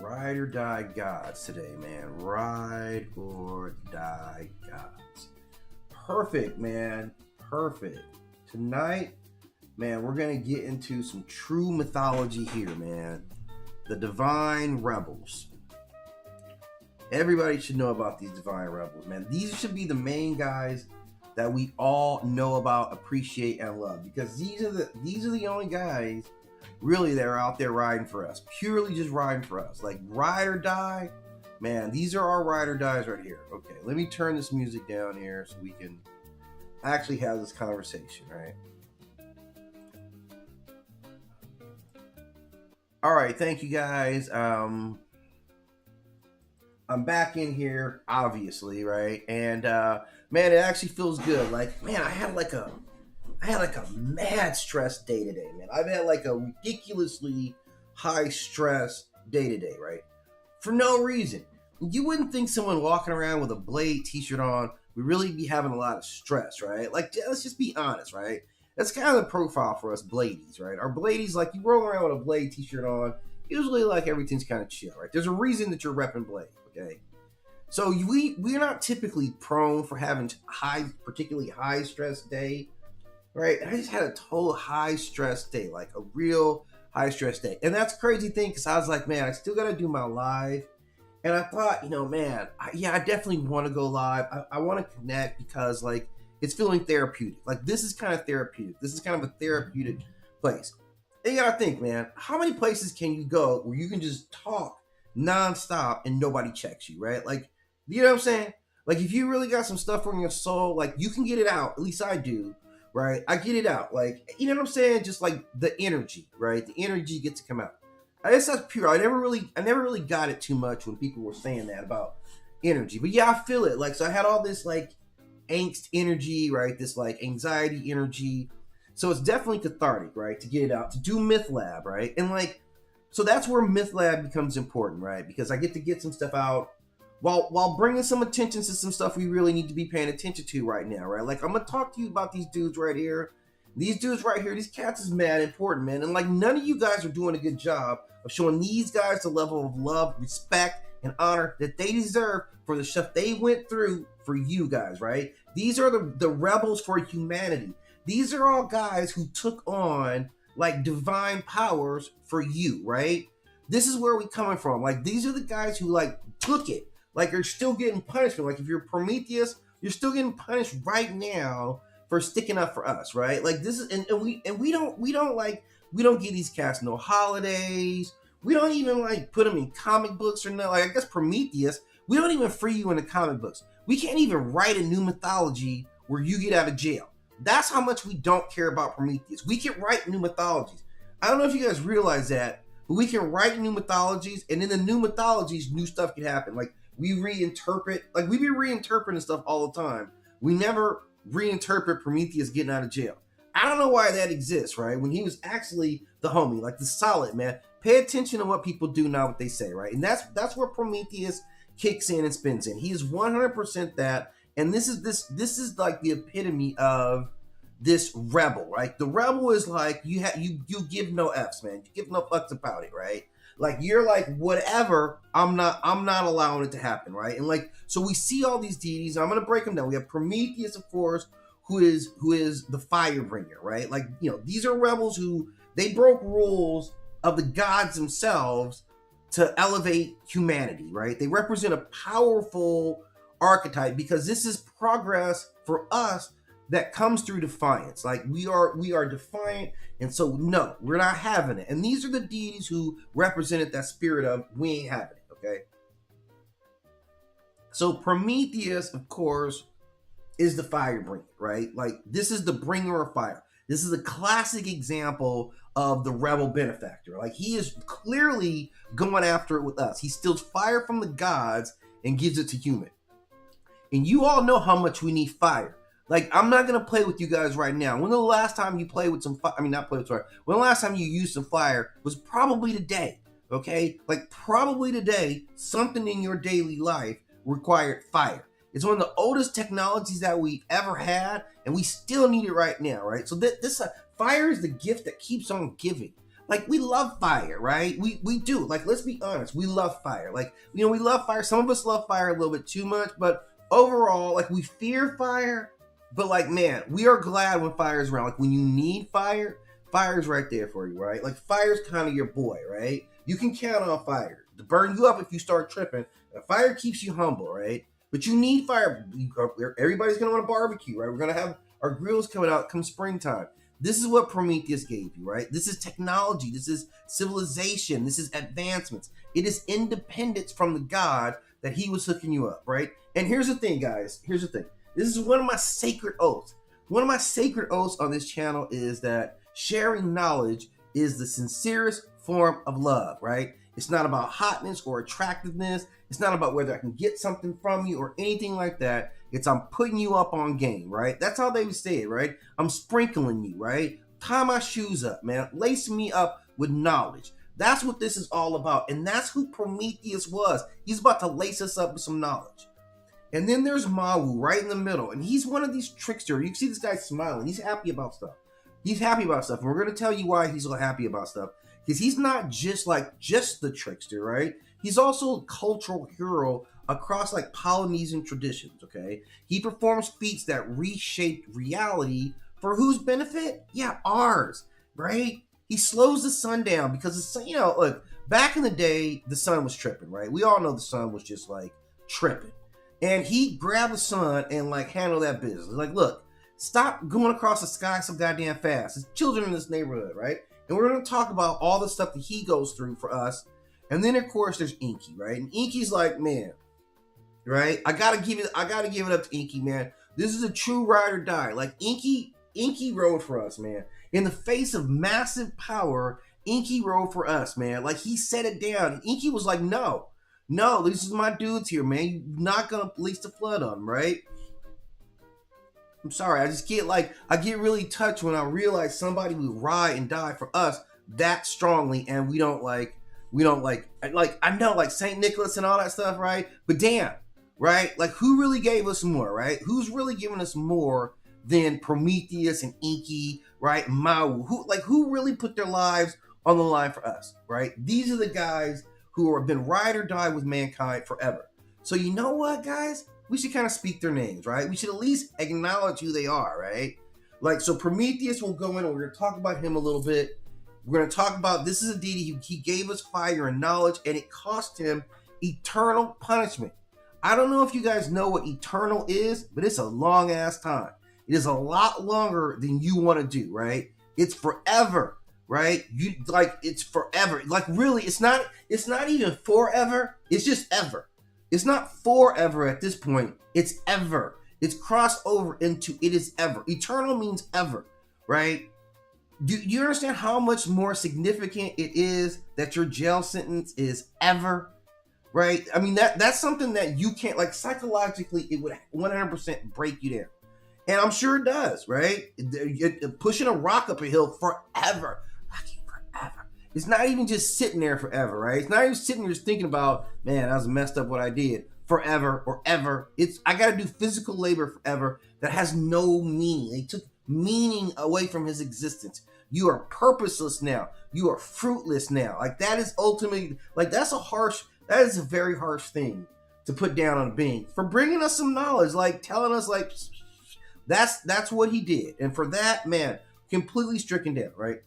Ride or die gods today, man. Ride or die gods. Perfect, man. Perfect. Tonight, man, we're going to get into some true mythology here, man. The divine rebels. Everybody should know about these divine rebels, man. These should be the main guys that we all know about, appreciate, and love, because these are the only guys really that are out there riding for us, purely just riding for us. Like ride or die, man. These are our ride or dies right here. Okay, let me turn this music down here so we can actually have this conversation, right? All right, thank you guys. I'm back in here, obviously, right? And man, it actually feels good. Like, man, I had like a mad stress day today, man. I've had like a ridiculously high stress day today, right? For no reason. You wouldn't think someone walking around with a Blade t-shirt on would really be having a lot of stress, right? Like, let's just be honest, right? That's kind of the profile for us Bladies, right? Our Bladies, like, you roll around with a Blade t-shirt on, usually like everything's kind of chill, right? There's a reason that you're repping Blade, okay? So we're not typically prone for having particularly high stress day, right? I just had a total high stress day, like a real high stress day. And that's a crazy thing, because I was like, man, I still got to do my live. And I thought, man, I definitely want to go live. I want to connect because, like, it's feeling therapeutic. Like, this is kind of therapeutic. This is kind of a therapeutic place. And you got to think, man, how many places can you go where you can just talk nonstop and nobody checks you, right? Like, you know what I'm saying? Like, if you really got some stuff on your soul, like, you can get it out. At least I do. Right, I get it out, like, you know what I'm saying? Just like the energy, right? The energy gets to come out. I guess that's pure. I never really got it too much when people were saying that about energy, but yeah, I feel it. Like, so I had all this like angst energy, right? This like anxiety energy. So it's definitely cathartic, right? To get it out, to do MythLab, right? And like, so that's where MythLab becomes important, right? Because I get to get some stuff out while bringing some attention to some stuff we really need to be paying attention to right now, right? Like, I'm gonna talk to you about these dudes right here. These dudes right here, these cats is mad important, man. And like, none of you guys are doing a good job of showing these guys the level of love, respect, and honor that they deserve for the stuff they went through for you guys, right? These are the rebels for humanity. These are all guys who took on like divine powers for you, right? This is where we coming from. Like, these are the guys who like took it. Like, you're still getting punishment. Like, if you're Prometheus, you're still getting punished right now for sticking up for us, right? Like, this is, and we don't give these cats no holidays. We don't even like put them in comic books or no. Like, I guess Prometheus, we don't even free you in the comic books. We can't even write a new mythology where you get out of jail. That's how much we don't care about Prometheus. We can write new mythologies. I don't know if you guys realize that, but we can write new mythologies, and in the new mythologies, new stuff can happen. Like, we reinterpret, like, we be reinterpreting stuff all the time. We never reinterpret Prometheus getting out of jail. I don't know why that exists, right? When he was actually the homie, like the solid, man. Pay attention to what people do, not what they say, right? And that's where Prometheus kicks in and spins in. He is 100% that, and this is like the epitome of this rebel, right? The rebel is like, you give no F's, man. You give no fucks about it, right? Like, you're like, whatever, I'm not allowing it to happen, right? And like, so we see all these deities, and I'm gonna break them down. We have Prometheus, of course, who is the fire bringer, right? Like, these are rebels who, they broke rules of the gods themselves to elevate humanity, right? They represent a powerful archetype because this is progress for us that comes through defiance. Like, we are defiant, and so no, we're not having it. And these are the deities who represented that spirit of, we ain't having it, okay? So Prometheus, of course, is the fire bringer, right? Like, this is the bringer of fire. This is a classic example of the rebel benefactor. Like, he is clearly going after it with us. He steals fire from the gods and gives it to human. And you all know how much we need fire. Like, I'm not going to play with you guys right now. When the last time you played with some fire, when the last time you used some fire was probably today, okay? Like, probably today, something in your daily life required fire. It's one of the oldest technologies that we've ever had, and we still need it right now, right? So this fire is the gift that keeps on giving. like we love fire, right? We do. Like, let's be honest, we love fire. Like, you know, we love fire. Some of us love fire a little bit too much, but overall, like, we fear fire, but like, man, we are glad when fire is around. Like, when you need fire, fire's right there for you, right? Like, fire's kind of your boy, right? You can count on fire to burn you up if you start tripping. Fire keeps you humble, right? But you need fire. Everybody's gonna want to barbecue, right? We're gonna have our grills coming out come springtime. This is what Prometheus gave you, right? This is technology. This is civilization. This is advancements. It is independence from the God that he was hooking you up, right? And here's the thing, guys. Here's the thing. This is one of my sacred oaths. One of my sacred oaths on this channel is that sharing knowledge is the sincerest form of love, right? It's not about hotness or attractiveness. It's not about whether I can get something from you or anything like that. It's I'm putting you up on game, right? That's how they would say it, right? I'm sprinkling you, right? Tie my shoes up, man. Lace me up with knowledge. That's what this is all about. And that's who Prometheus was. He's about to lace us up with some knowledge. And then there's Māui right in the middle. And he's one of these tricksters. You can see this guy smiling. He's happy about stuff. He's happy about stuff. And we're going to tell you why he's so happy about stuff. Because he's not just the trickster, right? He's also a cultural hero across like Polynesian traditions, okay? He performs feats that reshaped reality for whose benefit? Yeah, ours, right? He slows the sun down because the sun, you know, look, back in the day, the sun was tripping, right? We all know the sun was just like tripping. And he grabbed the sun and like handled that business. Like, look, stop going across the sky so goddamn fast. There's children in this neighborhood, right? And we're going to talk about all the stuff that he goes through for us. And then of course there's Enki, right? And Enki's like, man, right? I gotta give it up to Enki, man. This is a true ride or die. Like Enki rode for us, man. In the face of massive power, Enki rode for us, man. Like he set it down. And Enki was like, no, this is my dudes here, man. You're not gonna release the flood on them, right? I'm sorry, I just get really touched when I realize somebody would ride and die for us that strongly, and we don't like I know like Saint Nicholas and all that stuff, right? But damn, right? Like who really gave us more, right? Who's really giving us more than Prometheus and Enki, right? Māui, who really put their lives on the line for us, right? These are the guys who have been ride or die with mankind forever. So you know what, guys? We should kind of speak their names, right? We should at least acknowledge who they are, right? Like, so Prometheus will go in and we're going to talk about him a little bit. We're going to talk about, this is a deity, he gave us fire and knowledge, and it cost him eternal punishment. I don't know if you guys know what eternal is, but it's a long ass time. It is a lot longer than you want to do, right? It's forever, right? It's forever. Like really, it's not even forever. It's just ever. It's not forever at this point. It's ever. It's crossed over into it is ever. Eternal means ever, right? Do you understand how much more significant it is that your jail sentence is ever, right? I mean, that's something that you can't, like psychologically, it would 100% break you down. And I'm sure it does, right? Pushing a rock up a hill forever. Fucking forever. It's not even just sitting there forever, right? It's not even sitting there just thinking about, man, that was messed up what I did. Forever or ever. I got to do physical labor forever that has no meaning. They took meaning away from his existence. You are purposeless now. You are fruitless now. Like that is ultimately, like that is a very harsh thing to put down on a being for bringing us some knowledge, like telling us like, that's what he did. And for that, man, completely stricken down, right?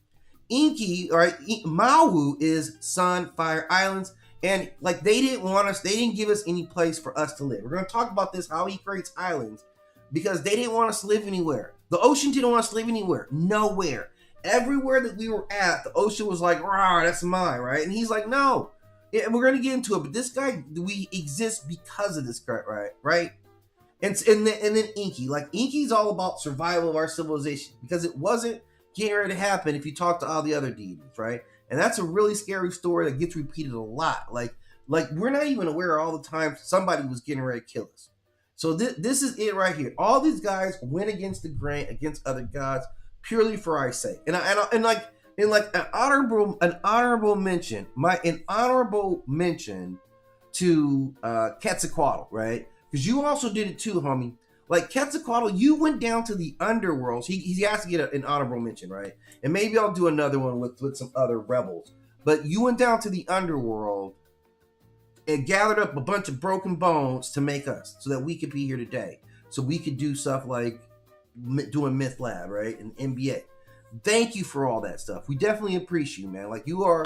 Enki, all right, Māui is sun, fire, islands. And like they didn't give us any place for us to live. We're going to talk about this, how he creates islands, because they didn't want us to live anywhere. The ocean didn't want us to live anywhere. Nowhere. Everywhere that we were at, the ocean was like, rah, that's mine, right? And he's like, no. Yeah, we're going to get into it, but this guy, we exist because of this guy, right? And then Enki. Like Enki's all about survival of our civilization, because it wasn't getting ready to happen if you talk to all the other deities, right? And that's a really scary story that gets repeated a lot. Like we're not even aware all the time somebody was getting ready to kill us. So this is it right here. All these guys went against the grain, against other gods, purely for our sake. And an honorable mention to Quetzalcoatl, right? Because you also did it too, homie. Like Quetzalcoatl, you went down to the underworlds. He has to get an honorable mention, right? And maybe I'll do another one with some other rebels. But you went down to the underworld and gathered up a bunch of broken bones to make us, so that we could be here today. So we could do stuff like doing MythLab, right? And NBA. Thank you for all that stuff. We definitely appreciate you, man. Like, you are,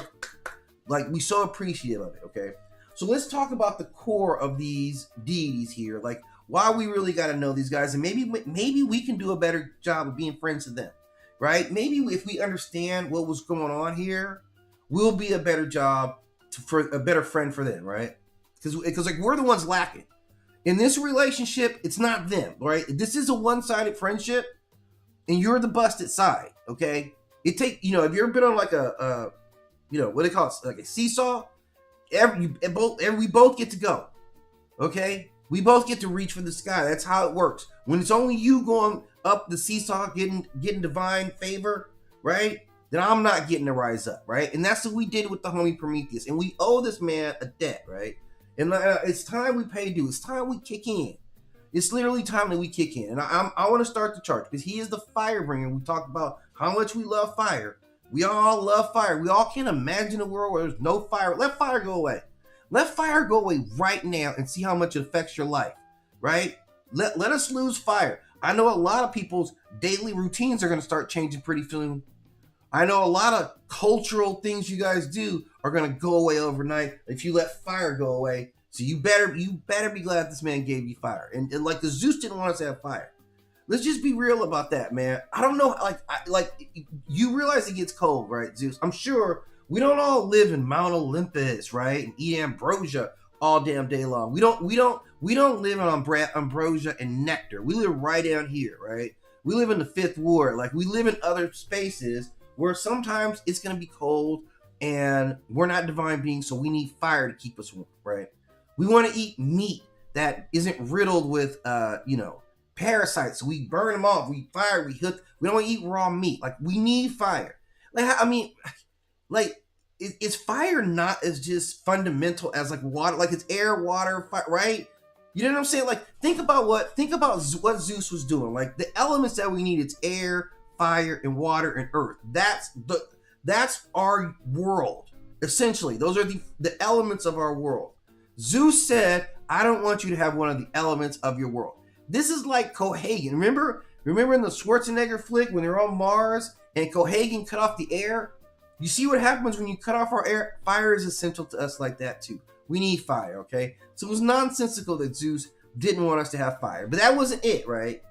like, we so appreciative of it, okay? So let's talk about the core of these deities here. Like, why we really got to know these guys, and maybe we can do a better job of being friends to them, right? Maybe if we understand what was going on here, we'll be a better job for a better friend for them, right? Because like, we're the ones lacking in this relationship. It's not them, right? This is a one-sided friendship, and you're the busted side, okay? It take, you know, if you've ever been on like a you know, what do they call it, like a seesaw, we both get to go, okay? We both get to reach for the sky. That's how it works. When it's only you going up the seesaw, getting divine favor, right? Then I'm not getting to rise up, right? And that's what we did with the homie Prometheus. And we owe this man a debt, right? And it's time we pay due. It's time we kick in. It's literally time that we kick in. And I want to start the chart because he is the fire bringer. We talked about how much we love fire. We all love fire. We all can't imagine a world where there's no fire. Let fire go away. Let fire go away right now and see how much it affects your life, right? Let us lose fire. I know a lot of people's daily routines are going to start changing pretty soon. I know a lot of cultural things you guys do are going to go away overnight if you let fire go away. So you better be glad this man gave you fire. And like, the Zeus didn't want us to have fire. Let's just be real about that, man. I don't know, like you realize it gets cold, right, Zeus? I'm sure we don't all live in Mount Olympus, right, and eat ambrosia all damn day long. We don't live on ambrosia and nectar. We live right down here, right? We live in the Fifth Ward. Like, we live in other spaces where sometimes it's gonna be cold, and we're not divine beings, so we need fire to keep us warm, right? We want to eat meat that isn't riddled with, parasites. So we burn them off. We fire. We hook. We don't want to eat raw meat. Like, we need fire. Like, I mean, like, is fire not as just fundamental as like water? Like, it's air, water, fire, right? You know what I'm saying? Like, think about what Zeus was doing. Like, the elements that we need, it's air, fire, and water, and earth. That's our world. Essentially, those are the elements of our world. Zeus said, I don't want you to have one of the elements of your world. This is like Cohagen. Remember in the Schwarzenegger flick when they're on Mars and Cohagen cut off the air? You see what happens when you cut off our air? Fire is essential to us like that too. We need fire, okay? So it was nonsensical that Zeus didn't want us to have fire. But that wasn't it, right?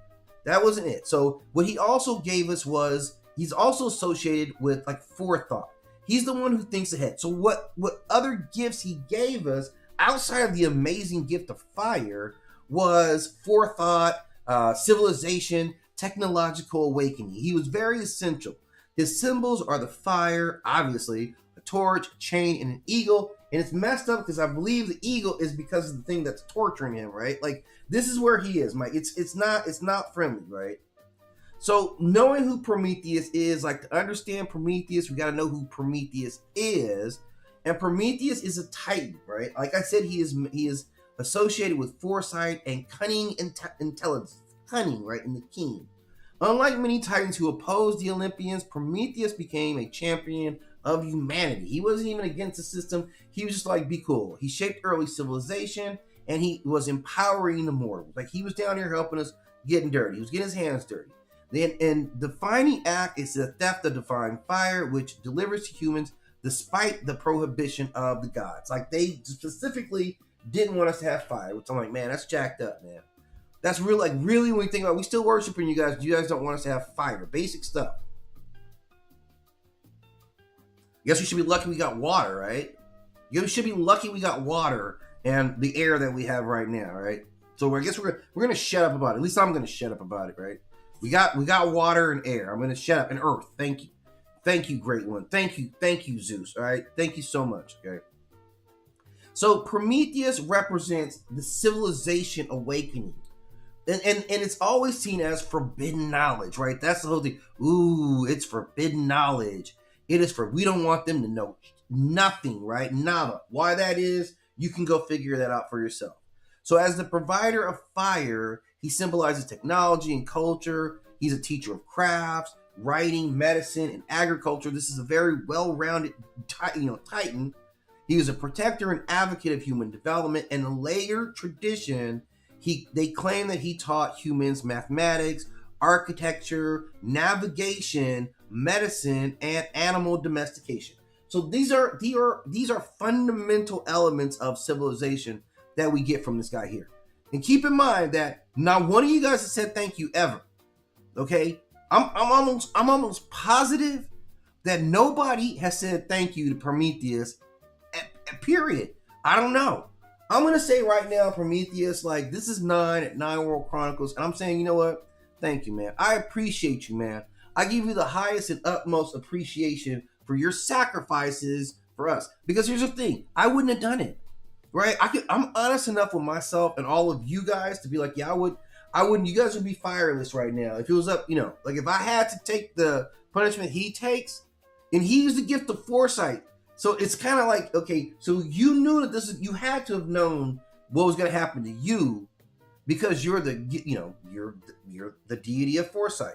That wasn't it. So what he also gave us was, he's also associated with like forethought. He's the one who thinks ahead. So what other gifts he gave us outside of the amazing gift of fire was forethought, civilization, technological awakening. He was very essential. His symbols are the fire, obviously, a torch, a chain, and an eagle. And it's messed up because I believe the eagle is because of the thing that's torturing him, right? Like, this is where he is, Mike. It's not friendly, right? So knowing who Prometheus is, like, to understand Prometheus, we got to know who Prometheus is. And Prometheus is a titan, right? Like I said, he is associated with foresight and cunning intelligence. Cunning, right? And the king. Unlike many titans who opposed the Olympians, Prometheus became a champion of humanity. He wasn't even against the system. He was just like, be cool. He shaped early civilization, and he was empowering the mortals. Like, he was down here helping us getting dirty. He was getting his hands dirty. Then, and the defining act is the theft of divine fire, which delivers to humans despite the prohibition of the gods. Like, they specifically didn't want us to have fire, which I'm like, man, that's jacked up, man. That's real, like, really, when we think about it, we still worshiping you guys don't want us to have fire. Basic stuff. I guess we should be lucky we got water, right? You should be lucky we got water and the air that we have right now, right? So I guess we're gonna shut up about it. At least I'm gonna shut up about it, right? We got water and air. I'm gonna shut up. And earth. Thank you, great one. Thank you, Zeus. All right, thank you so much. Okay. So Prometheus represents the civilization awakening. And it's always seen as forbidden knowledge, right? That's the whole thing. Ooh, it's forbidden knowledge. It is we don't want them to know nothing, right? Nada. Why that is, you can go figure that out for yourself. So as the provider of fire, He symbolizes technology and culture. He's a teacher of crafts, writing, medicine, and agriculture. This is a very well-rounded, Titan. He was a protector and advocate of human development. And in later tradition, they claim that he taught humans mathematics, architecture, navigation, medicine, and animal domestication. So these are fundamental elements of civilization that we get from this guy here. And keep in mind that not one of you guys has said thank you ever. Okay? I'm almost positive that nobody has said thank you to Prometheus. Period. I don't know. I'm gonna say right now, Prometheus, like, this is 9 at 9 World Chronicles, and I'm saying, you know what? Thank you, man. I appreciate you, man. I give you the highest and utmost appreciation for your sacrifices for us. Because here's the thing, I wouldn't have done it, right? I'm honest enough with myself and all of you guys to be like, yeah, I wouldn't. You guys would be fireless right now if it was up, like if I had to take the punishment he takes, and he used the gift of foresight. So it's kind of like, okay, so you knew that you had to have known what was going to happen to you, because you're you're the deity of foresight,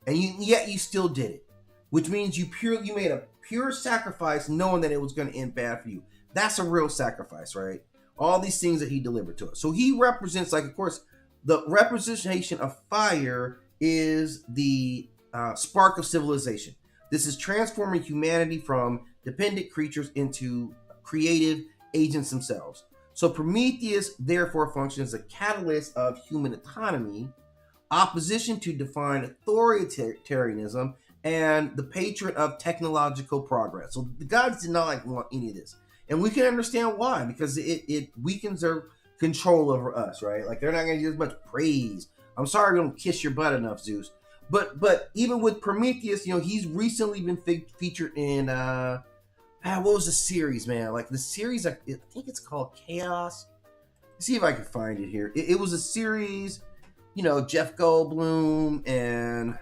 and yet you still did it, which means you made a pure sacrifice, knowing that it was going to end bad for you. That's a real sacrifice, right? All these things that he delivered to us. So he represents, like, of course, the representation of fire is the spark of civilization. This is transforming humanity from dependent creatures into creative agents themselves. So Prometheus therefore functions as a catalyst of human autonomy, opposition to divine authoritarianism, and the patron of technological progress. So the gods did not want any of this. And we can understand why, because it weakens their control over us, right? Like, they're not going to get as much praise. I'm sorry we don't kiss your butt enough, Zeus. But even with Prometheus, he's recently been featured in what was the series, man? Like, the series, I think it's called Chaos. Let's see if I can find it here. It was a series, Jeff Goldblum and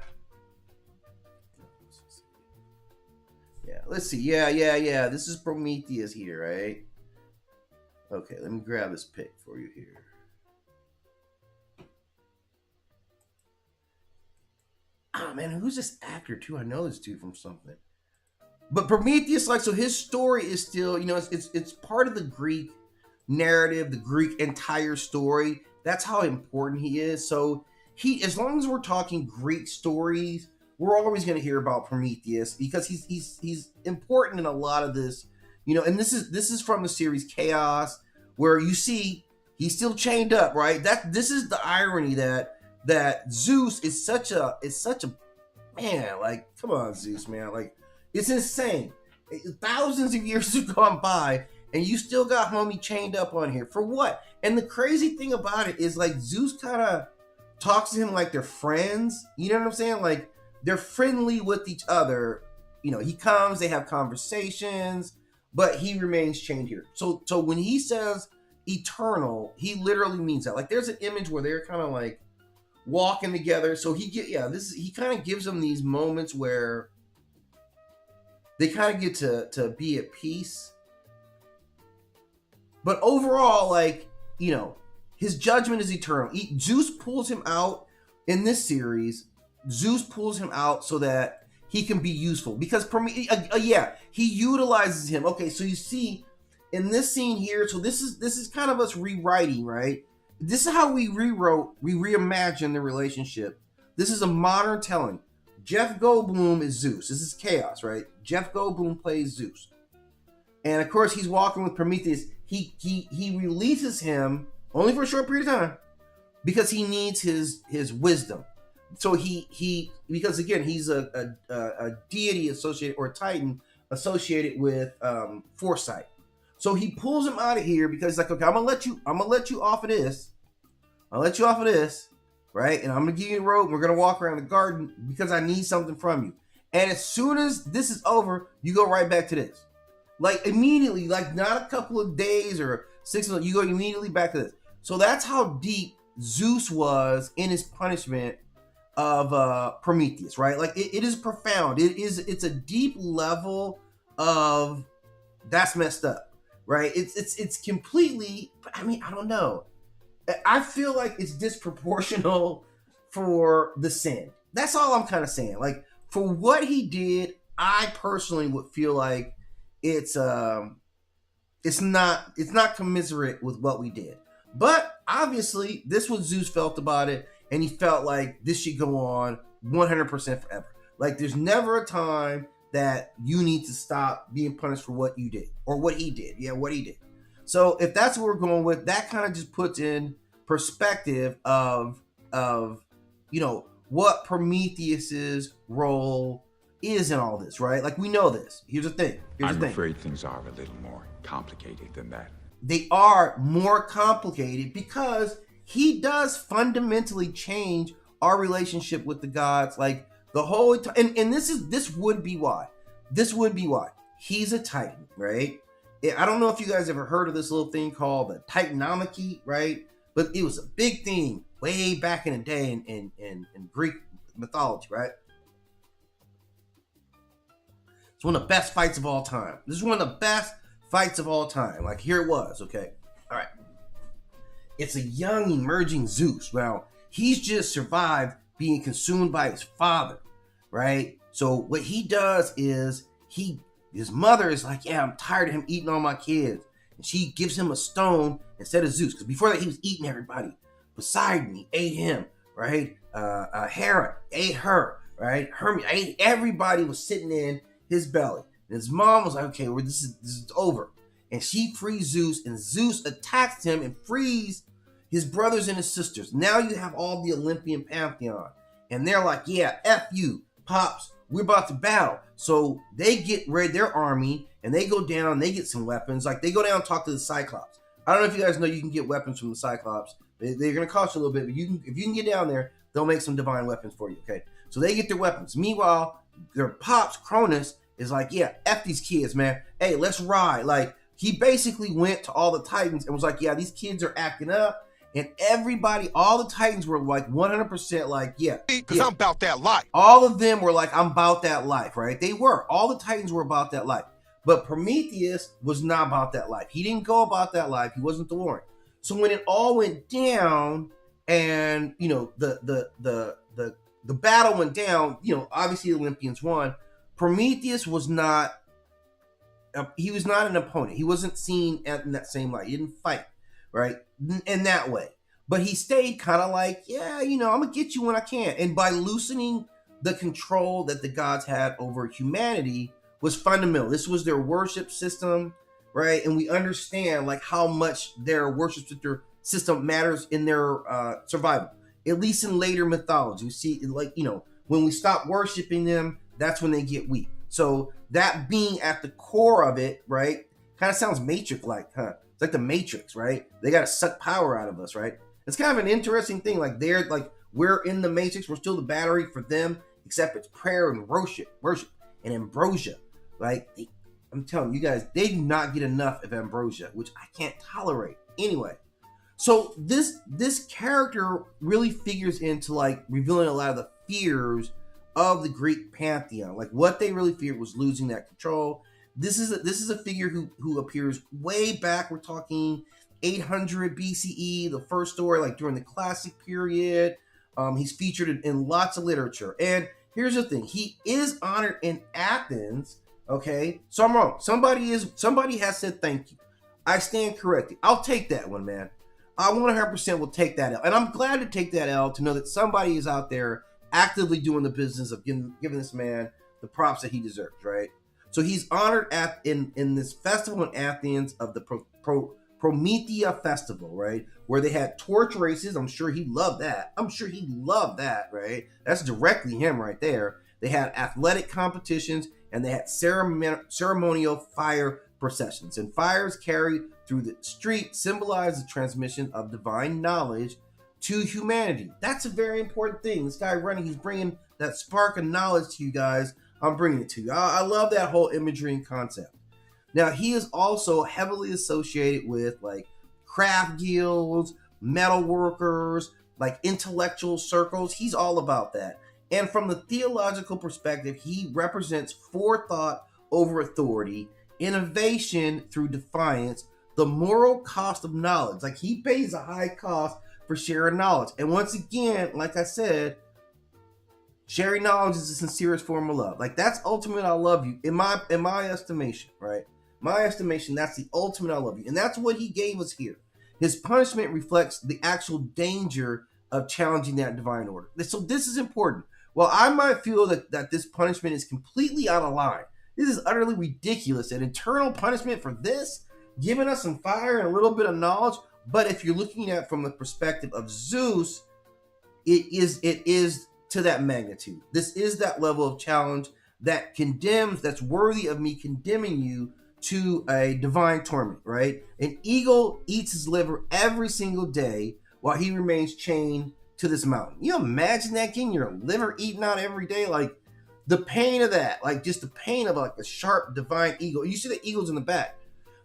let's see. Yeah. This is Prometheus here, right? Okay, let me grab this pic for you here. Oh man, who's this actor too? I know this dude from something. But Prometheus, like, so his story is still, it's part of the Greek narrative, the Greek entire story. That's how important he is. So as long as we're talking Greek stories, we're always going to hear about Prometheus, because he's important in a lot of this, and this is from the series Chaos, where you see he's still chained up, right? This is the irony that Zeus is such a man. Like, come on, Zeus, man. Like, it's insane. Thousands of years have gone by, and you still got homie chained up on here for what? And the crazy thing about it is, like, Zeus kind of talks to him like they're friends. You know what I'm saying? Like, they're friendly with each other. He comes, they have conversations, but he remains chained here. So when he says eternal, he literally means that. Like, there's an image where they're kind of like walking together. So he kind of gives them these moments where they kind of get to be at peace. But overall, like, his judgment is eternal. Zeus pulls him out in this series. Zeus pulls him out so that he can be useful, because he utilizes him. Okay, so you see in this scene here, so this is kind of us rewriting, right? This is how we reimagined the relationship. This is a modern telling. Jeff Goldblum is Zeus. This is Chaos, right? Jeff Goldblum plays Zeus, and of course he's walking with Prometheus. He releases him only for a short period of time, because he needs his wisdom. So because again, he's a deity associated, or a titan associated with foresight. So he pulls him out of here, because he's like, okay, I'm gonna let you off of this. I'll let you off of this, right? And I'm gonna give you a rope. We're gonna walk around the garden, because I need something from you. And as soon as this is over, you go right back to this. Like, immediately, like, not a couple of days or 6 months, you go immediately back to this. So that's how deep Zeus was in his punishment of Prometheus, right? Like, it is profound. It's a deep level of that's messed up, right? It's completely, I mean, I don't know. I feel like it's disproportional for the sin. That's all I'm kind of saying. Like for what he did, I personally would feel like it's not commiserate with what we did. But obviously, this was Zeus felt about it, and he felt like this should go on 100% forever. Like there's never a time that you need to stop being punished for what you did or what he did. Yeah, what he did. So if that's what we're going with, that kind of just puts in perspective of what Prometheus's role is in all this, right? Like we know this. Here's the thing. I'm afraid things are a little more complicated than that. They are more complicated because he does fundamentally change our relationship with the gods. Like the whole time, and this would be why. This would be why. He's a Titan, right? I don't know if you guys ever heard of this little thing called the Titanomachy, right? But it was a big thing way back in the day in Greek mythology, right? It's one of the best fights of all time. This is one of the best fights of all time. Like here it was, okay? All right. It's a young emerging Zeus. Now, he's just survived being consumed by his father, right? So what he does is his mother is like, yeah, I'm tired of him eating all my kids. And she gives him a stone instead of Zeus. Because before that, he was eating everybody. Poseidon ate him, right? Hera ate her, right? Hermes ate everybody was sitting in his belly. And his mom was like, okay, well, this is over. And she frees Zeus, and Zeus attacks him and frees his brothers and his sisters. Now you have all the Olympian pantheon. And they're like, yeah, F you, Pops, we're about to battle. So they get ready, their army, and they go down, and they get some weapons. Like they go down and talk to the Cyclops. I don't know if you guys know you can get weapons from the Cyclops. They're going to cost you a little bit, but if you can get down there, they'll make some divine weapons for you, okay? So they get their weapons. Meanwhile, their Pops, Cronus, is like, yeah, F these kids, man. Hey, let's ride. Like, he basically went to all the Titans and was like, yeah, these kids are acting up. And everybody, all the Titans were like 100% like, yeah. Because I'm about that life. All of them were like, I'm about that life, right? They were. All the Titans were about that life. But Prometheus was not about that life. He didn't go about that life. He wasn't the Lord. So when it all went down and, the battle went down, obviously the Olympians won. Prometheus was not an opponent. He wasn't seen in that same light. He didn't fight, right? In that way. But he stayed kind of like, yeah, I'm going to get you when I can. And by loosening the control that the gods had over humanity was fundamental. This was their worship system, right? And we understand like how much their worship system matters in their survival. At least in later mythology. You see, like, when we stop worshiping them, that's when they get weak. So that being at the core of it, right, kind of sounds Matrix-like, huh? It's like the Matrix, right? They got to suck power out of us, right? It's kind of an interesting thing. Like we're in the Matrix. We're still the battery for them, except it's prayer and worship and ambrosia. Like I'm telling you guys, they do not get enough of ambrosia, which I can't tolerate. Anyway, so this character really figures into like revealing a lot of the fears of the Greek pantheon. Like what they really feared was losing that control. This is a figure who appears way back. We're talking 800 BCE, the first story, like during the classic period. He's featured in lots of literature. And here's the thing: he is honored in Athens. Okay, so I'm wrong. Somebody has said thank you. I stand corrected. I'll take that one, man. I 100% will take that L, and I'm glad to take that L to know that somebody is out there actively doing the business of giving this man the props that he deserves, right? So he's honored in this festival in Athens of the Promethea festival, right? Where they had torch races. I'm sure he loved that. Right? That's directly him right there. They had athletic competitions and they had ceremonial fire processions. And fires carried through the street symbolize the transmission of divine knowledge to humanity. That's a very important thing. This guy running, he's bringing that spark of knowledge to you guys. I'm bringing it to you. I love that whole imagery and concept. Now, he is also heavily associated with like craft guilds, metal workers, like intellectual circles. He's all about that. And from the theological perspective, he represents forethought over authority, innovation through defiance, the moral cost of knowledge. Like, he pays a high cost for sharing knowledge. And once again, like I said, sharing knowledge is the sincerest form of love. Like, that's ultimate I love you in my estimation, right? My estimation, that's the ultimate I love you. And that's what he gave us here. His punishment reflects the actual danger of challenging that divine order. So this is important. While I might feel that this punishment is completely out of line, this is utterly ridiculous. An eternal punishment for this, giving us some fire and a little bit of knowledge. But if you're looking at it from the perspective of Zeus, it is to that magnitude. This is that level of challenge that condemns, that's worthy of me condemning you to a divine torment, right? An eagle eats his liver every single day while he remains chained to this mountain. You imagine that, getting your liver eaten out every day? Like, the pain of that, like just the pain of like a sharp divine eagle. You see the eagles in the back.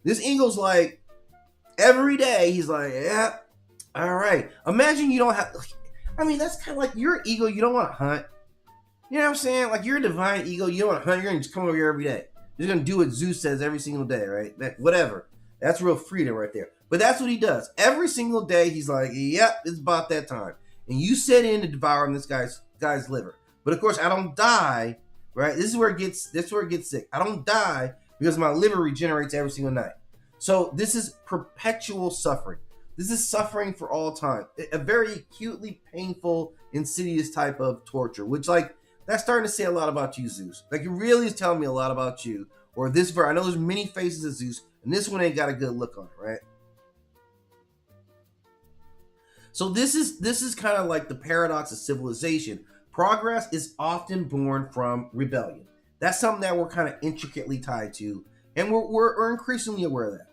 This eagle's like, every day he's like, yeah, all right. Imagine you don't have, I mean, that's kind of like, you're an eagle, you don't want to hunt. You know what I'm saying? Like, you're a divine eagle, you don't want to hunt, you're going to just come over here every day. You're going to do what Zeus says every single day, right? Whatever. That's real freedom right there. But that's what he does. Every single day, he's like, yep, it's about that time. And you set in to devour this guy's liver. But of course, I don't die, right? This is where it gets sick. I don't die because my liver regenerates every single night. So this is perpetual suffering. This is suffering for all time. A very acutely painful, insidious type of torture, which, like, that's starting to say a lot about you, Zeus. Like, it really is telling me a lot about you. Or this verse, I know there's many faces of Zeus, and this one ain't got a good look on it, right? So this is kind of like the paradox of civilization. Progress is often born from rebellion. That's something that we're kind of intricately tied to, and we're increasingly aware of that.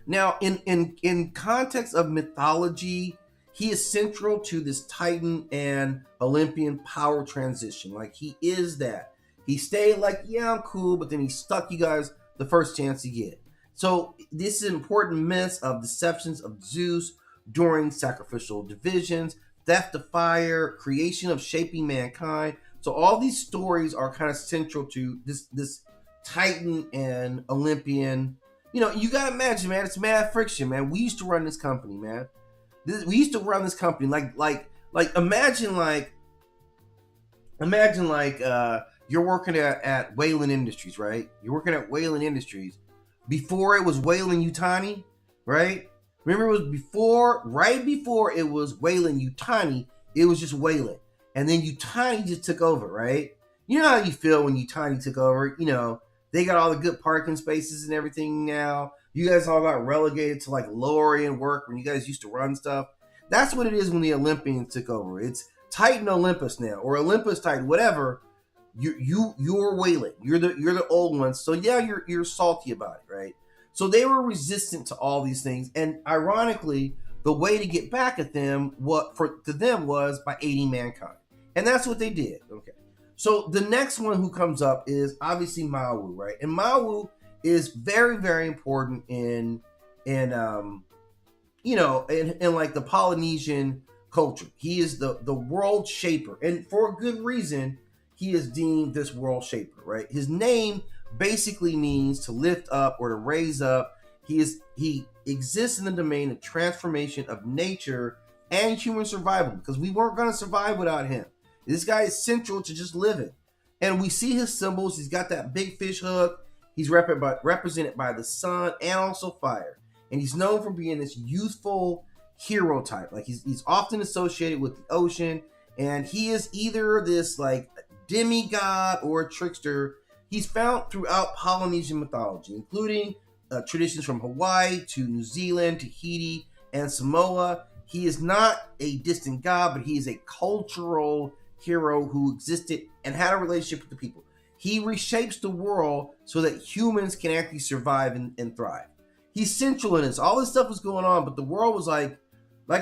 Now, in context of mythology, he is central to this Titan and Olympian power transition. Like, he is that. He stayed like, yeah, I'm cool, but then he stuck you guys the first chance he get. So this is important myths of deceptions of Zeus during sacrificial divisions, theft of fire, creation of shaping mankind. So all these stories are kind of central to this Titan and Olympian. You know, you gotta imagine, man, it's mad friction, man. We used to run this company, man. We used to run this company like imagine you're working at Wayland Industries, right? You're working at Wayland Industries before it was Wayland Yutani, right? Remember, it was right before it was Wayland Yutani, it was just Wayland. And then Yutani just took over, right? You know how you feel when Yutani took over. You know, they got all the good parking spaces and everything now. You guys all got relegated to like lower-end work when you guys used to run stuff. That's what it is when the Olympians took over. It's Titan Olympus now, or Olympus Titan, whatever. You're Wayland. You're the old ones. So yeah, you're salty about it, right? So they were resistant to all these things, and ironically, the way to get back at them was by aiding mankind, and that's what they did. Okay, so the next one who comes up is obviously Māui, right? And Māui is very, very important in like the Polynesian culture. He is the world shaper, and for a good reason. He is deemed this world shaper, right? His name basically means to lift up or to raise up. He exists in the domain of transformation of nature and human survival, because we weren't going to survive without him. This guy is central to just living. And we see his symbols. He's got that big fish hook. He's represented by the sun and also fire. And he's known for being this youthful hero type. Like, he's often associated with the ocean. And he is either this like demigod or a trickster. He's found throughout Polynesian mythology, including traditions from Hawaii to New Zealand, Tahiti, and Samoa. He is not a distant god, but he is a cultural hero who existed and had a relationship with the people. He reshapes the world so that humans can actually survive and thrive. He's central in this. All this stuff was going on, but the world was like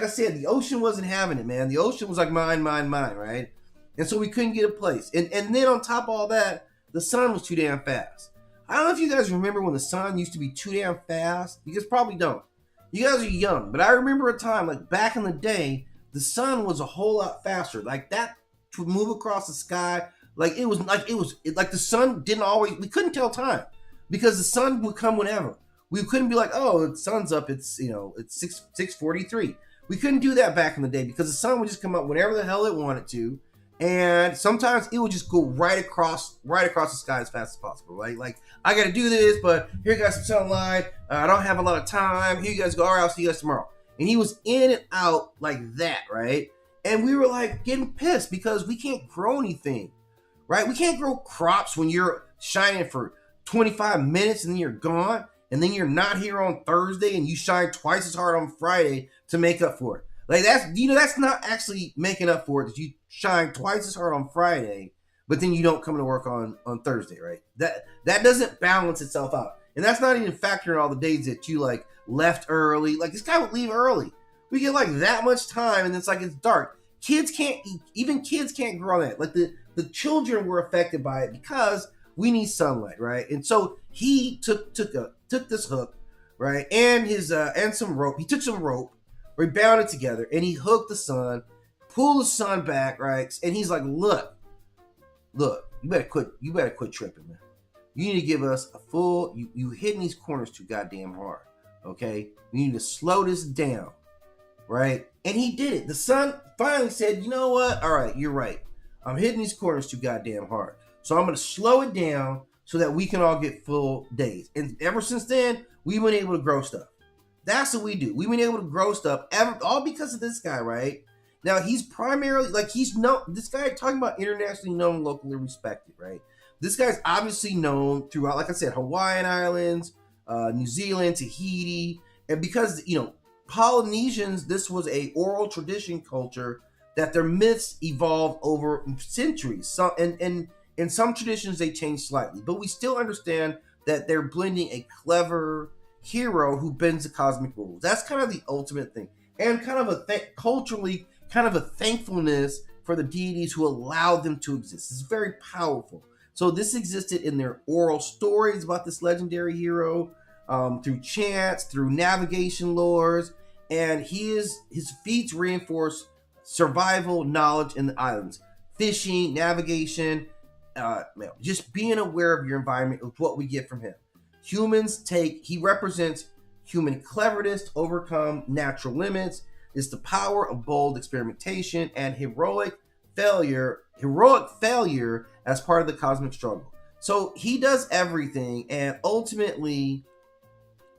I said, the ocean wasn't having it, man. The ocean was like mine, right? And so we couldn't get a place. And then on top of all that, the sun was too damn fast. I don't know if you guys remember when the sun used to be too damn fast. You guys probably don't. You guys are young, but I remember a time, like back in the day, the sun was a whole lot faster. Like that to move across the sky, like the sun didn't always, we couldn't tell time because the sun would come whenever. We couldn't be like, oh, the sun's up. It's it's 6:43. We couldn't do that back in the day because the sun would just come up whenever the hell it wanted to, and sometimes it would just go right across the sky as fast as possible. Right? Like I got to do this, but here you got some sunlight. I don't have a lot of time. Here you guys go. All right, I'll see you guys tomorrow. And he was in and out like that, right? And we were like getting pissed because we can't grow anything, right? We can't grow crops when you're shining for 25 minutes and then you're gone. And then you're not here on Thursday and you shine twice as hard on Friday to make up for it. Like that's not actually making up for it, that you shine twice as hard on Friday, but then you don't come to work on Thursday, right? That doesn't balance itself out. And that's not even factoring all the days that you like left early. Like this guy would leave early. We get like that much time and it's like it's dark. Kids can't grow that. Like the children were affected by it because we need sunlight, right? And so he took this hook, right, and his and some rope. He took some rope, we bound it together, and he hooked the sun, pulled the sun back, right, and he's like, look, you better quit tripping, man. You need to give us a full. You hitting these corners too goddamn hard, okay? You need to slow this down, right? And he did it. The sun finally said, you know what? All right, you're right. I'm hitting these corners too goddamn hard. So I'm going to slow it down so that we can all get full days. And ever since then, we've been able to grow stuff. That's what we do. We've been able to grow stuff all because of this guy, right? Now, he's primarily, like, this guy talking about internationally known, locally respected, right? This guy's obviously known throughout, like I said, Hawaiian Islands, New Zealand, Tahiti. And because, Polynesians, this was a oral tradition culture that their myths evolved over centuries. So, and in some traditions, they change slightly, but we still understand that they're blending a clever hero who bends the cosmic rules. That's kind of the ultimate thing, and kind of culturally, kind of a thankfulness for the deities who allowed them to exist. It's very powerful. So this existed in their oral stories about this legendary hero, through chants, through navigation lores, and his feats reinforce survival knowledge in the islands, fishing, navigation. Just being aware of your environment is what we get from him. He represents human cleverness to overcome natural limits. It's the power of bold experimentation and heroic failure as part of the cosmic struggle. So he does everything, and ultimately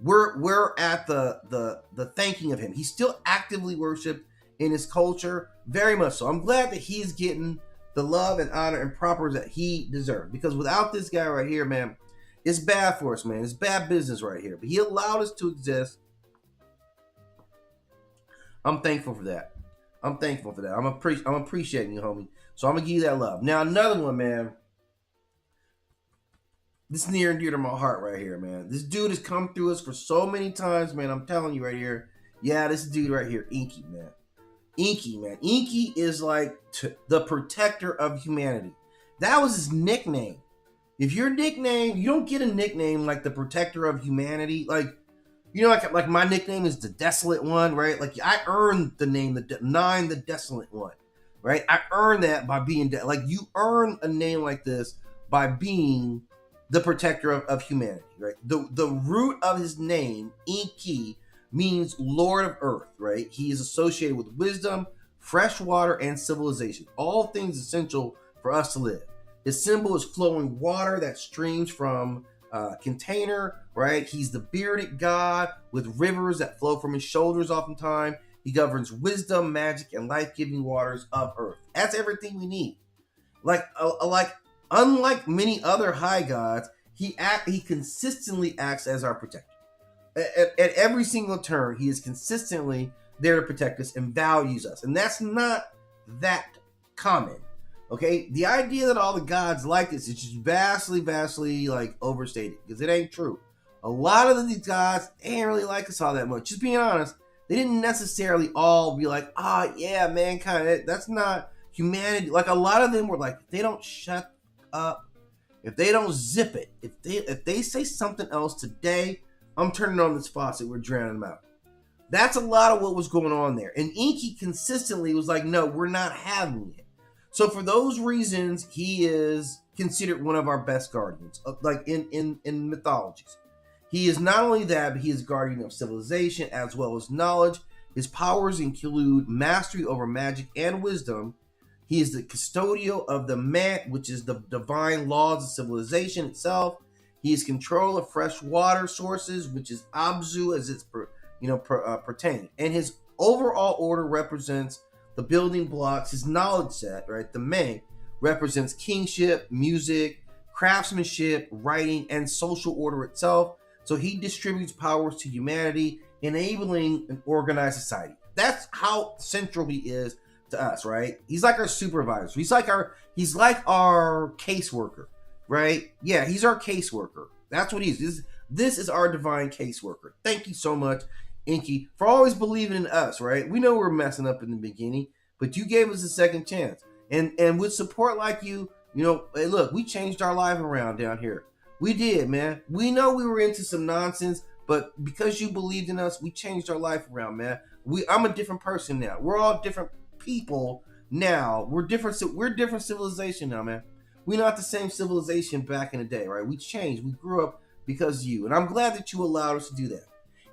we're at the thanking of him. He's still actively worshipped in his culture, very much so. I'm glad that he's getting the love and honor and proper that he deserves, because without this guy right here, man, it's bad for us, man. It's bad business right here. But he allowed us to exist. I'm thankful for that. I'm appreciating you, homie. So I'm gonna give you that love. Now another one, man. This is near and dear to my heart right here, man. This dude has come through us for so many times, man. I'm telling you right here. Yeah, this dude right here, Enki, man. Enki, man. Enki is like the protector of humanity. That was his nickname. If your nickname, you don't get a nickname like the protector of humanity. Like, like my nickname is the Desolate One, right? Like I earned the name, the Desolate One, right? I earned that by being, like you earn a name like this by being the protector of humanity, right? The root of his name, Enki, means Lord of Earth, right? He is associated with wisdom, fresh water, and civilization. All things essential for us to live. His symbol is flowing water that streams from a container, right? He's the bearded god with rivers that flow from his shoulders oftentimes. He governs wisdom, magic, and life-giving waters of Earth. That's everything we need. Unlike many other high gods, he consistently acts as our protector. At every single turn, he is consistently there to protect us and values us. And that's not that common. Okay? The idea that all the gods like this is just vastly like overstated, because it ain't true. A lot of these gods ain't really like us all that much. Just being honest, they didn't necessarily all be like, yeah, mankind. That's not humanity. Like a lot of them were like, if they don't shut up, if they don't zip it, if they say something else today, I'm turning on this faucet, we're drowning them out. That's a lot of what was going on there. And Enki consistently was like, no, we're not having it. So for those reasons, he is considered one of our best guardians, like in mythologies. He is not only that, but he is guardian of civilization as well as knowledge. His powers include mastery over magic and wisdom. He is the custodial of the Mat, which is the divine laws of civilization itself. He is control of fresh water sources, which is Abzu as it's pertained. And his overall order represents the building blocks. His knowledge set, right, the May, represents kingship, music, craftsmanship, writing, and social order itself. So he distributes powers to humanity, enabling an organized society. That's how central he is to us, right? He's like our supervisor. He's like our caseworker, right? Yeah, he's our caseworker. That's what he is. This is our divine caseworker. Thank you so much, Enki, for always believing in us, right? We know we're messing up in the beginning, but you gave us a second chance. And with support like you, hey, look, we changed our life around down here. We did, man. We know we were into some nonsense, but because you believed in us, we changed our life around, man. I'm a different person now. We're all different people now. We're different civilization now, man. We're not the same civilization back in the day, right? We changed. We grew up because of you. And I'm glad that you allowed us to do that.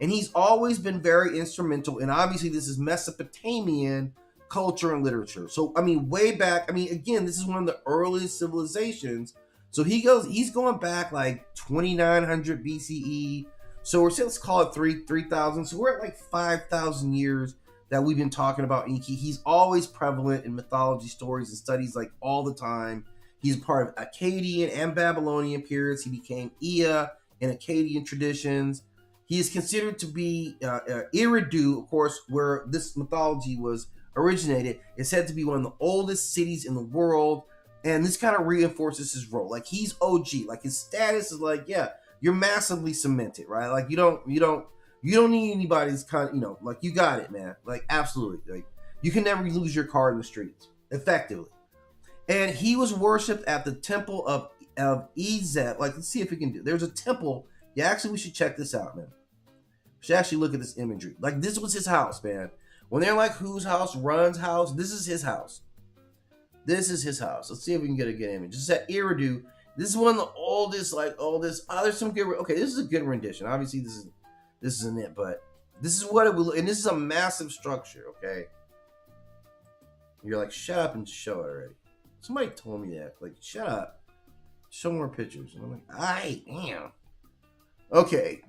And he's always been very instrumental. And obviously this is Mesopotamian culture and literature. So, way back, again, this is one of the earliest civilizations. So he's going back like 2900 BCE. So let's call it 3,000. So we're at like 5,000 years that we've been talking about Enki. He's always prevalent in mythology stories and studies like all the time. He's part of Akkadian and Babylonian periods. He became Ea in Akkadian traditions. He is considered to be Eridu, of course, where this mythology was originated. It's said to be one of the oldest cities in the world. And this kind of reinforces his role. Like he's OG. Like his status is like, yeah, you're massively cemented, right? Like you don't need anybody's like you got it, man. Like absolutely. Like you can never lose your card in the streets, effectively. And he was worshipped at the temple of Ezeb. Like, let's see if we can do. There's a temple. Yeah, actually, we should check this out, man. We should actually look at this imagery. Like this was his house, man. When they're like, whose house runs house? This is his house. This is his house. Let's see if we can get a good image. This is at Eridu. This is one of the oldest. Oh, there's some good. Okay, this is a good rendition. Obviously, this isn't it, but this is what it will. And this is a massive structure. Okay, you're like, shut up and show it already. Somebody told me that. Like, shut up. Show more pictures. And I'm like, I am. Okay,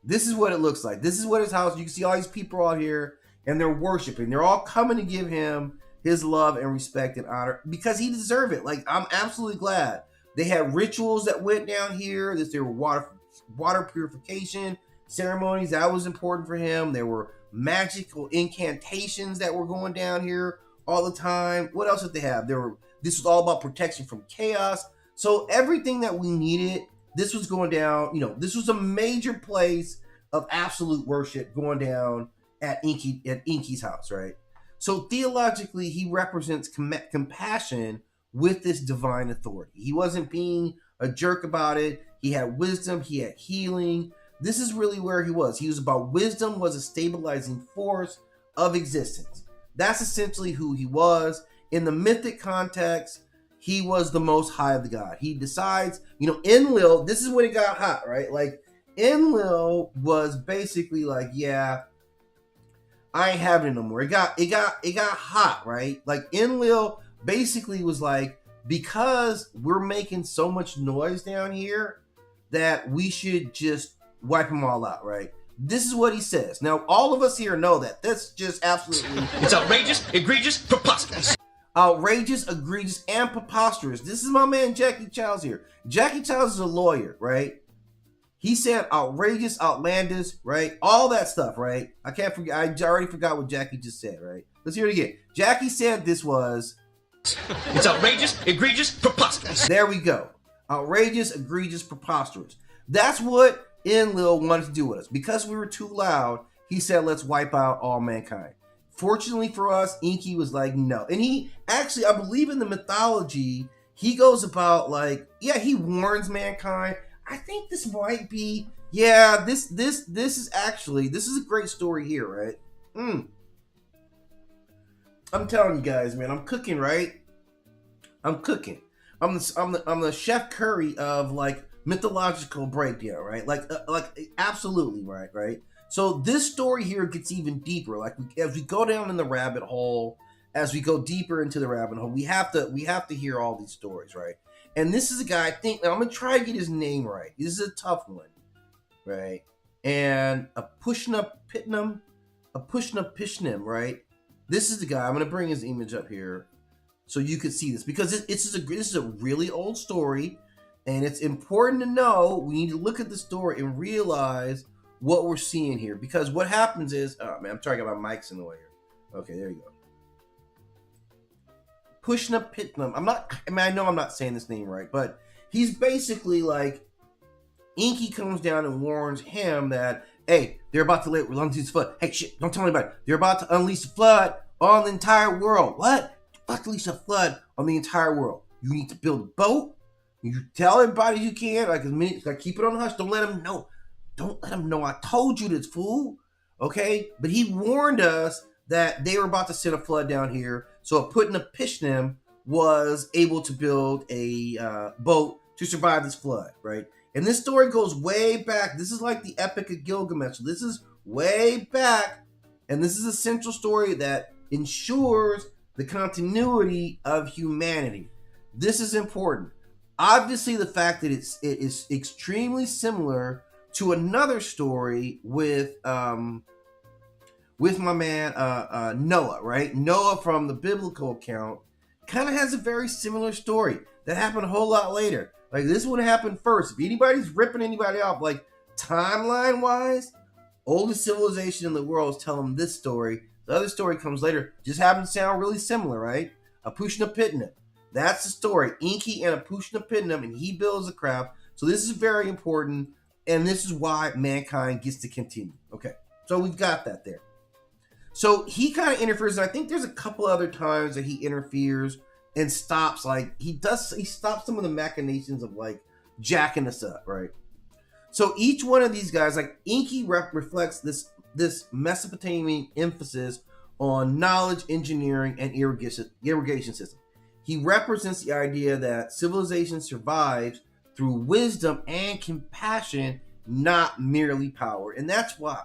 this is what it looks like. This is what his house. You can see all these people out here, and they're worshiping. They're all coming to give him his love and respect and honor because he deserved it. Like, I'm absolutely glad. They had rituals that went down here. There were water purification ceremonies. That was important for him. There were magical incantations that were going down here all the time. What else did they have? This was all about protection from chaos. So everything that we needed, this was going down. This was a major place of absolute worship going down at Enki's house, right? So theologically, he represents compassion with this divine authority. He wasn't being a jerk about it. He had wisdom. He had healing. This is really where he was. He was about wisdom was a stabilizing force of existence. That's essentially who he was. In the mythic context, he was the most high of the god. He decides, Enlil, this is when it got hot, right? Like, Enlil was basically like, yeah, I ain't having it no more. It got hot, right? Like Enlil basically was like, because we're making so much noise down here that we should just wipe them all out, right? This is what he says. Now, all of us here know that. That's just absolutely... It's outrageous, egregious, preposterous. Outrageous, egregious, and preposterous. This is my man Jackie Childs here. Jackie Childs is a lawyer, right? He said outrageous, outlandish, right? All that stuff, right? I can't forget. I already forgot what Jackie just said, right? Let's hear it again. Jackie said this was... It's outrageous, egregious, preposterous. There we go. Outrageous, egregious, preposterous. That's what Enlil wanted to do with us. Because we were too loud, he said, let's wipe out all mankind. Fortunately for us, Enki was like, no. And he actually, I believe in the mythology, he goes about like, yeah, he warns mankind. I think this might be, yeah, this is actually, this is a great story here, right? I'm telling you guys, man, I'm cooking, right? I'm cooking. I'm the chef Curry of like mythological breakdown, right? Like absolutely, right? So this story here gets even deeper. Like as we go down in the rabbit hole, as we go deeper into the rabbit hole, we have to hear all these stories, right? And this is a guy, I think, I'm gonna try to get his name right. This is a tough one, right? And a Pishnim, right? This is the guy. I'm gonna bring his image up here so you can see this, because this is a really old story, and it's important to know. We need to look at the story and realize what we're seeing here, because what happens is, oh man, I'm trying to get my mics in the way here. Okay, there you go. Pitnam. I know I'm not saying this name right, but he's basically like, Enki comes down and warns him that, hey, they're about to unleash the flood. Hey, shit, don't tell anybody. They're about to unleash the flood on the entire world. What? About to unleash a flood on the entire world. You need to build a boat. You tell everybody you can. Like keep it on hush. Don't let them know. Don't let them know I told you this, fool. Okay? But he warned us that they were about to send a flood down here. So Pishnim was able to build a boat to survive this flood, right? And this story goes way back. This is like the Epic of Gilgamesh. So this is way back. And this is a central story that ensures the continuity of humanity. This is important. Obviously, the fact that it is extremely similar to another story with my man Noah, right? Noah from the biblical account kind of has a very similar story that happened a whole lot later. Like this one happened first. If anybody's ripping anybody off, like timeline wise, oldest civilization in the world is telling this story. The other story comes later. Just happens to sound really similar, right? Pitnam. That's the story. Enki and Pitnam, and he builds a craft. So this is very important, and this is why mankind gets to continue. Okay, so we've got that there. So he kind of interferes, and I think there's a couple other times that he interferes and stops, like he stops some of the machinations of like jacking us up, right? So each one of these guys, like Enki reflects this Mesopotamian emphasis on knowledge, engineering, and irrigation system. He represents the idea that civilization survives through wisdom and compassion, not merely power. And that's why I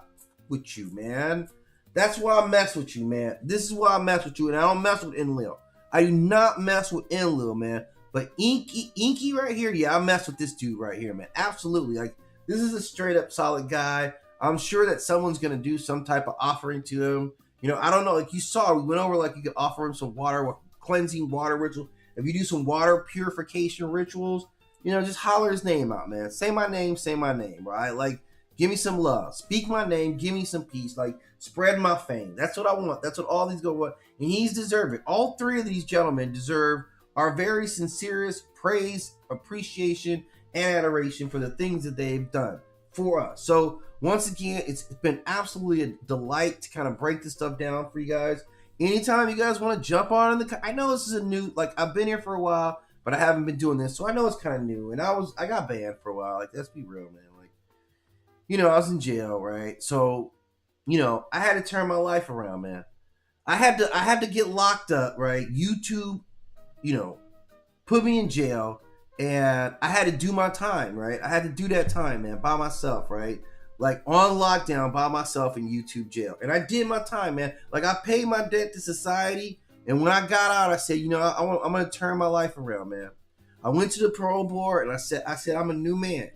with you, man. That's why I mess with you, man. This is why I mess with you, and I don't mess with Enlil. I do not mess with Enlil, man. But Enki right here, yeah, I mess with this dude right here, man. Absolutely. Like, this is a straight up solid guy. I'm sure that someone's gonna do some type of offering to him. You know, I don't know. Like you saw, we went over like you could offer him some water, cleansing water ritual. If you do some water purification rituals, you know, just holler his name out, man. Say my name, right? Like, give me some love. Speak my name. Give me some peace. Like, spread my fame. That's what I want. That's what all these go want. And he's deserving. All three of these gentlemen deserve our very sincerest praise, appreciation, and adoration for the things that they've done for us. So, once again, it's been absolutely a delight to kind of break this stuff down for you guys. Anytime you guys want to jump on in I know this is a new, like, I've been here for a while, but I haven't been doing this, so I know it's kind of new. And I got banned for a while. Like, let's be real, man. Like, you know, I was in jail, right? So, you know, I had to turn my life around, man. I had to get locked up, right? YouTube, you know, put me in jail, and I had to do my time, right? I had to do that time, man, by myself, right? Like, on lockdown by myself in YouTube jail. And I did my time, man. Like, I paid my debt to society. And when I got out, I said, you know, I'm going to turn my life around, man. I went to the parole board and I said, I'm a new man.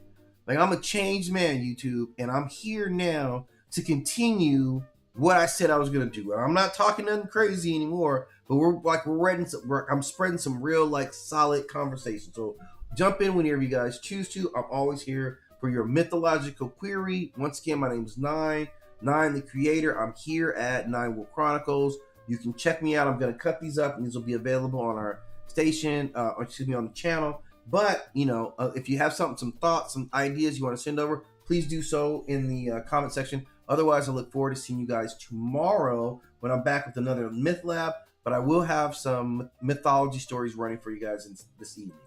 Like, I'm a changed man, YouTube. And I'm here now to continue what I said I was going to do. I'm not talking nothing crazy anymore, but I'm spreading some real, like, solid conversation. So jump in whenever you guys choose to. I'm always here for your mythological query. Once again, my name is Nine the creator. I'm here at Nine Wolf Chronicles. You can check me out. I'm going to cut these up, and these will be available on our station, on the channel. But, you know, if you have some thoughts, some ideas you want to send over, please do so in the comment section. Otherwise, I look forward to seeing you guys tomorrow when I'm back with another MythLab. But I will have some mythology stories running for you guys this evening.